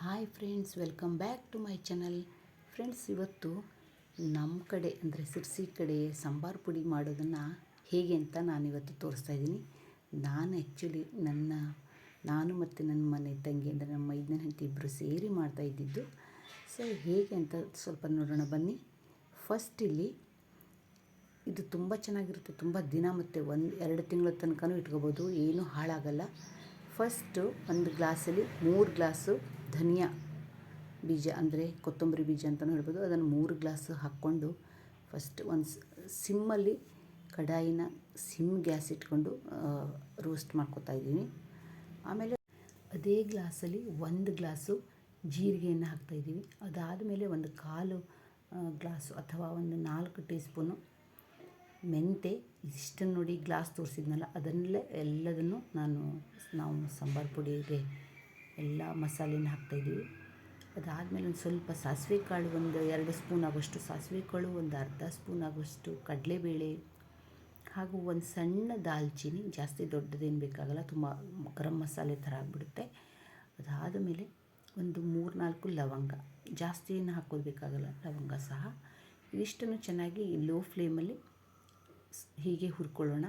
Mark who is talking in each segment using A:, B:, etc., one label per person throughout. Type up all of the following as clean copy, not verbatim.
A: Hi friends, welcome back to my channel. Friends, ಇವತ್ತು ನಮ್ಮ ಕಡೆ ಅಂದರೆ ಸಿರ್ಸಿ ಕಡೆ ಸಾಂಬಾರು ಪುಡಿ ಮಾಡೋದನ್ನು ಹೇಗೆ ಅಂತ ನಾನಿವತ್ತು ತೋರಿಸ್ತಾ ಇದ್ದೀನಿ. ಆ್ಯಕ್ಚುಲಿ ನಾನು ಮತ್ತು ನನ್ನ ಮನೆ ತಂಗಿ ಅಂದರೆ ನಮ್ಮ ಮೈದನ ಹೆಂಡತಿ ಇಬ್ಬರು ಸೇರಿ ಮಾಡ್ತಾಯಿದ್ದಿದ್ದು. ಸೊ ಹೇಗೆ ಅಂತ ಸ್ವಲ್ಪ ನೋಡೋಣ ಬನ್ನಿ. ಫಸ್ಟ್ ಇಲ್ಲಿ ಇದು ತುಂಬ ಚೆನ್ನಾಗಿರುತ್ತೆ, ತುಂಬ ದಿನ ಮತ್ತು 1-2 ತಿಂಗಳ ತನಕನೂ ಇಟ್ಕೋಬೋದು, ಏನೂ ಹಾಳಾಗಲ್ಲ. ಫಸ್ಟು ಒಂದು ಗ್ಲಾಸಲ್ಲಿ 3 ಗ್ಲಾಸು ಧನಿಯಾ ಬೀಜ ಅಂದರೆ ಕೊತ್ತಂಬರಿ ಬೀಜ ಅಂತಲೂ ಹೇಳ್ಬೋದು, ಅದನ್ನು 3 ಗ್ಲಾಸ್ ಹಾಕ್ಕೊಂಡು ಫಸ್ಟ್ ಒಂದು ಸಿಮ್ಮಲ್ಲಿ ಕಡಾಯಿನ ಸಿಮ್ ಗ್ಯಾಸ್ ಇಟ್ಕೊಂಡು ರೋಸ್ಟ್ ಮಾಡ್ಕೊತಾ ಇದ್ದೀನಿ. ಆಮೇಲೆ ಅದೇ ಗ್ಲಾಸಲ್ಲಿ 1 ಗ್ಲಾಸು ಜೀರಿಗೆಯನ್ನು ಹಾಕ್ತಾಯಿದ್ದೀವಿ. ಅದಾದಮೇಲೆ ಒಂದು 1/4 ಗ್ಲಾಸು ಅಥವಾ ಒಂದು 4 ಟೀ ಸ್ಪೂನು ಮೆಂತೆ. ಇಷ್ಟನ್ನು ನೋಡಿ ಗ್ಲಾಸ್ ತೋರಿಸಿದ್ನಲ್ಲ, ಅದನ್ನಲ್ಲೇ ಎಲ್ಲದನ್ನು ನಾವು ಸಾಂಬಾರು ಪುಡಿಗೆ ಎಲ್ಲ ಮಸಾಲೆನ ಹಾಕ್ತಾಯಿದ್ದೀವಿ. ಅದಾದಮೇಲೆ ಒಂದು ಸ್ವಲ್ಪ ಸಾಸಿವೆ ಕಾಳು, ಒಂದು 2 ಸ್ಪೂನ್ ಆಗೋಷ್ಟು ಸಾಸಿವೆ ಕಾಳು, ಒಂದು ಅರ್ಧ ಸ್ಪೂನ್ ಆಗೋಷ್ಟು ಕಡಲೆಬೇಳೆ, ಹಾಗೂ ಒಂದು ಸಣ್ಣ ದಾಲ್ಚಿನ್ನಿ, ಜಾಸ್ತಿ ದೊಡ್ಡದೇನು ಬೇಕಾಗಲ್ಲ, ತುಂಬ ಗರಂ ಮಸಾಲೆ ಥರ ಆಗಿಬಿಡುತ್ತೆ. ಅದಾದ ಮೇಲೆ ಒಂದು 3-4 ಲವಂಗ, ಜಾಸ್ತಿ ಏನು ಹಾಕೋದು ಬೇಕಾಗಲ್ಲ ಲವಂಗ ಸಹ. ಇದಿಷ್ಟನ್ನು ಚೆನ್ನಾಗಿ ಲೋ ಫ್ಲೇಮಲ್ಲಿ ಹೀಗೆ ಹುರ್ಕೊಳ್ಳೋಣ.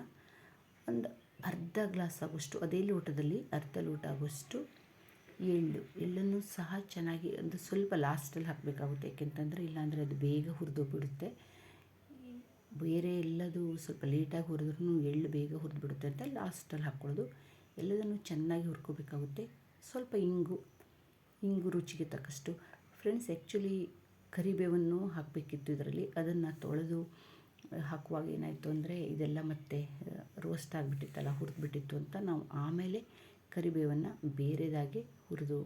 A: ಒಂದು ಅರ್ಧ ಗ್ಲಾಸ್ ಆಗೋಷ್ಟು, ಅದೇ ಲೋಟದಲ್ಲಿ ಅರ್ಧ ಲೋಟ ಆಗೋಷ್ಟು ಎಳ್ಳನ್ನು ಸಹ ಚೆನ್ನಾಗಿ ಒಂದು ಸ್ವಲ್ಪ ಲಾಸ್ಟಲ್ಲಿ ಹಾಕಬೇಕಾಗುತ್ತೆ. ಯಾಕೆಂತಂದರೆ ಇಲ್ಲಾಂದರೆ ಅದು ಬೇಗ ಹುರಿದೋಗ್ಬಿಡುತ್ತೆ. ಬೇರೆ ಎಲ್ಲದು ಸ್ವಲ್ಪ ಲೇಟಾಗಿ ಹುರಿದ್ರೂ ಎಳ್ಳು ಬೇಗ ಹುರಿದ್ಬಿಡುತ್ತೆ ಅಂತ ಲಾಸ್ಟಲ್ಲಿ ಹಾಕ್ಕೊಳ್ಳೋದು. ಎಲ್ಲದನ್ನು ಚೆನ್ನಾಗಿ ಹುರ್ಕೋಬೇಕಾಗುತ್ತೆ. ಸ್ವಲ್ಪ ಇಂಗು ರುಚಿಗೆ ತಕ್ಕಷ್ಟು. ಫ್ರೆಂಡ್ಸ್, ಆ್ಯಕ್ಚುಲಿ ಕರಿಬೇವನ್ನು ಹಾಕಬೇಕಿತ್ತು ಇದರಲ್ಲಿ. ಅದನ್ನು ತೊಳೆದು ಹಾಕುವಾಗ ಏನಾಯಿತು ಅಂದರೆ ಇದೆಲ್ಲ ಮತ್ತೆ ರೋಸ್ಟ್ ಆಗಿಬಿಟ್ಟಿತ್ತಲ್ಲ, ಹುರಿದ್ಬಿಟ್ಟಿತ್ತು ಅಂತ ನಾವು ಆಮೇಲೆ ಕರಿಬೇವನ್ನು ಬೇರೆದಾಗಿ ಹುರಿದು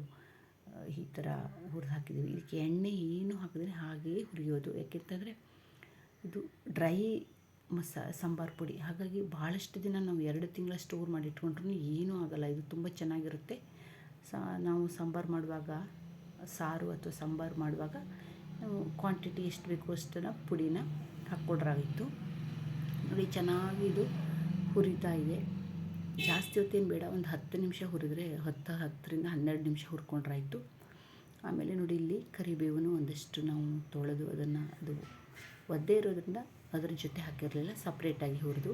A: ಈ ಥರ ಹುರಿದು ಹಾಕಿದ್ದೀವಿ. ಇದಕ್ಕೆ ಎಣ್ಣೆ ಏನು ಹಾಕಿದ್ರೆ ಹಾಗೆಯೇ ಹುರಿಯೋದು. ಯಾಕೆಂತಂದರೆ ಇದು ಡ್ರೈ ಸಾಂಬಾರು ಪುಡಿ, ಹಾಗಾಗಿ ಭಾಳಷ್ಟು ದಿನ ನಾವು 2 ತಿಂಗಳ ಸ್ಟೋರ್ ಮಾಡಿ ಇಟ್ಕೊಂಡ್ರೂ ಏನೂ ಆಗೋಲ್ಲ. ಇದು ತುಂಬ ಚೆನ್ನಾಗಿರುತ್ತೆ. ನಾವು ಸಾಂಬಾರು ಮಾಡುವಾಗ, ಸಾರು ಅಥವಾ ಸಾಂಬಾರು ಮಾಡುವಾಗ ನಾವು ಕ್ವಾಂಟಿಟಿ ಎಷ್ಟು ಬೇಕೋ ಅಷ್ಟನ್ನು ಪುಡಿನ ಹಾಕ್ಕೊಂಡ್ರಾಗಿತ್ತು. ನೋಡಿ, ಚೆನ್ನಾಗಿ ಇದು ಹುರಿತಾ ಇದೆ. ಜಾಸ್ತಿ ಹೊತ್ತೇನು ಬೇಡ, ಒಂದು 10 ನಿಮಿಷ ಹುರಿದ್ರೆ 10ರಿಂದ 12 ನಿಮಿಷ ಹುರ್ಕೊಂಡ್ರಾಯಿತು. ಆಮೇಲೆ ನೋಡಿ, ಇಲ್ಲಿ ಕರಿಬೇವನ್ನು ಒಂದಷ್ಟು ನಾವು ತೊಳೆದು ಅದು ಒದ್ದೇ ಇರೋದ್ರಿಂದ ಅದರ ಜೊತೆ ಹಾಕಿರಲಿಲ್ಲ, ಸಪ್ರೇಟಾಗಿ ಹುರಿದು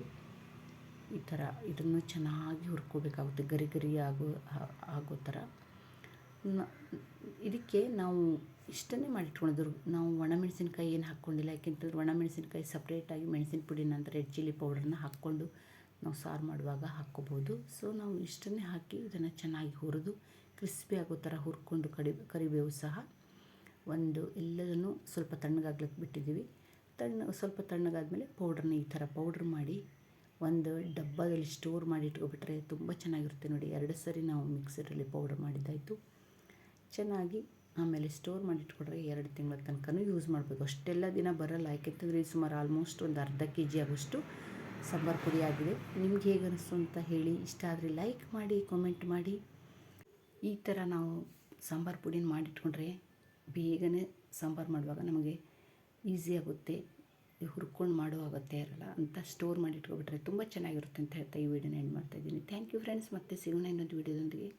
A: ಈ ಥರ ಇದನ್ನು ಚೆನ್ನಾಗಿ ಹುರ್ಕೋಬೇಕಾಗುತ್ತೆ, ಗರಿ ಗರಿ ಆಗೋ ಥರ. ಇದಕ್ಕೆ ನಾವು ಇಷ್ಟನ್ನೇ ಮಾಡಿಟ್ಕೊಳ್ಳೋದು. ನಾವು ಒಣಮೆಣಸಿನ್ಕಾಯಿ ಏನು ಹಾಕ್ಕೊಂಡಿಲ್ಲ. ಯಾಕೆಂತಂದ್ರೆ ಒಣಮೆಣಸಿನ್ಕಾಯಿ ಸಪ್ರೇಟಾಗಿ ಮೆಣಸಿನ ಪುಡಿನ ಅಂದರೆ ರೆಡ್ ಚಿಲ್ಲಿ ಪೌಡ್ರನ್ನ ಹಾಕ್ಕೊಂಡು ನಾವು ಸಾರು ಮಾಡುವಾಗ ಹಾಕ್ಕೋಬೋದು. ಸೊ ನಾವು ಇಷ್ಟನ್ನೇ ಹಾಕಿ ಇದನ್ನು ಚೆನ್ನಾಗಿ ಹುರಿದು ಕ್ರಿಸ್ಪಿ ಆಗೋ ಥರ ಹುರ್ಕೊಂಡು ಕರಿಬೇವು ಸಹ ಎಲ್ಲದನ್ನು ಸ್ವಲ್ಪ ತಣ್ಣಗಾಗ್ಲಿಕ್ಕೆ ಬಿಟ್ಟಿದ್ದೀವಿ. ಸ್ವಲ್ಪ ತಣ್ಣಗಾದ್ಮೇಲೆ ಪೌಡ್ರನ್ನ ಈ ಥರ ಪೌಡ್ರ್ ಮಾಡಿ ಒಂದು ಡಬ್ಬದಲ್ಲಿ ಸ್ಟೋರ್ ಮಾಡಿ ಇಟ್ಕೊಬಿಟ್ರೆ ತುಂಬ ಚೆನ್ನಾಗಿರುತ್ತೆ. ನೋಡಿ, 2 ಸರಿ ನಾವು ಮಿಕ್ಸರಲ್ಲಿ ಪೌಡ್ರ್ ಮಾಡಿದ್ದಾಯಿತು. ಚೆನ್ನಾಗಿ ಆಮೇಲೆ ಸ್ಟೋರ್ ಮಾಡಿ ಇಟ್ಕೊಂಡ್ರೆ 2 ತಿಂಗಳ ತನಕನೂ ಯೂಸ್ ಮಾಡ್ಬೋದು. ಅಷ್ಟೆಲ್ಲ ದಿನ ಬರೋಲ್ಲ. ಯಾಕೆಂತಂದರೆ ಇದು ಸುಮಾರು ಆಲ್ಮೋಸ್ಟ್ ಒಂದು ಅರ್ಧ kg ಆಗೋಷ್ಟು ಸಾಂಬಾರು ಪುಡಿ ಆಗಿದೆ. ನಿಮ್ಗೆ ಹೇಗೆ ಅನ್ನಿಸ್ತು ಅಂತ ಹೇಳಿ. ಇಷ್ಟ ಆದರೆ ಲೈಕ್ ಮಾಡಿ, ಕಾಮೆಂಟ್ ಮಾಡಿ. ಈ ಥರ ನಾವು ಸಾಂಬಾರು ಪುಡಿನ ಮಾಡಿಟ್ಕೊಂಡ್ರೆ ಬೇಗನೆ ಸಾಂಬಾರು ಮಾಡುವಾಗ ನಮಗೆ ಈಸಿ ಆಗುತ್ತೆ, ಹುರ್ಕೊಂಡು ಮಾಡೋ ಅಗತ್ಯ ಇರಲ್ಲ ಅಂತ ಸ್ಟೋರ್ ಮಾಡಿ ಇಟ್ಕೊಬಿಟ್ರೆ ತುಂಬ ಚೆನ್ನಾಗಿರುತ್ತೆ ಅಂತ ಹೇಳ್ತಾ ಈ ವಿಡಿಯೋನ ಎಂಡ್ ಮಾಡ್ತಾಯಿದ್ದೀನಿ. Thank you friends. ಮತ್ತೆ ಸಿಗೋಣ ಇನ್ನೊಂದು ವಿಡಿಯೋದೊಂದಿಗೆ.